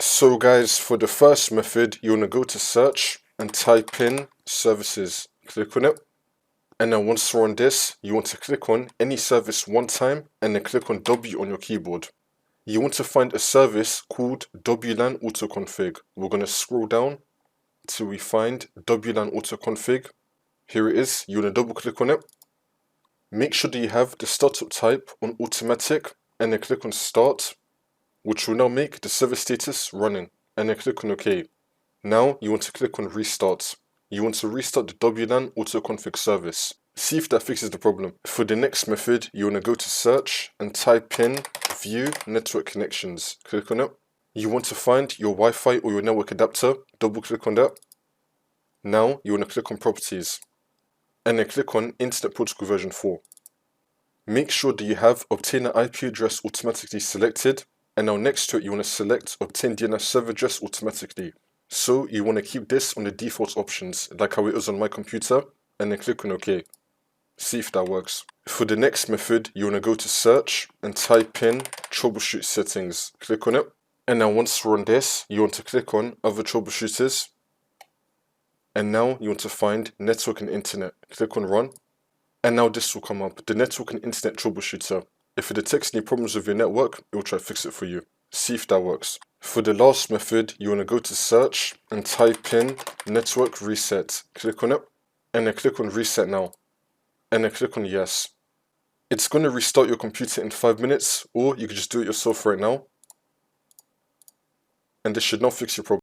So guys, for the first method, you want to go to search and type in services. Click on it. And then once you're on this, you want to click on any service one time and then click on W on your keyboard. You want to find a service called WLAN autoconfig. We're going to scroll down till we find WLAN autoconfig. Here it is. You want to double click on it. Make sure that you have the startup type on automatic and then click on start, which will now make the server status running, and then click on OK. Now you want to click on restart. You want to restart the WLAN autoconfig service. See if that fixes the problem. For the next method, you want to go to search and type in view network connections. Click on it. You want to find your Wi-Fi or your network adapter. Double click on that. Now you want to click on properties and then click on Internet Protocol version 4. Make sure that you have obtain an IP address automatically selected, and now next to it you want to select obtain DNS server address automatically. So you want to keep this on the default options like how it is on my computer, and then click on OK. See if that works. For the next method, you want to go to search and type in troubleshoot settings. Click on it. And now once you're on this, you want to click on other troubleshooters. And now you want to find network and internet. Click on run. And now this will come up, the network and internet troubleshooter. If it detects any problems with your network, it will try to fix it for you. See if that works. For the last method, you want to go to search and type in network reset. Click on it. And then click on reset now. And then click on yes. It's going to restart your computer in 5 minutes, or you can just do it yourself right now. And this should not fix your problem.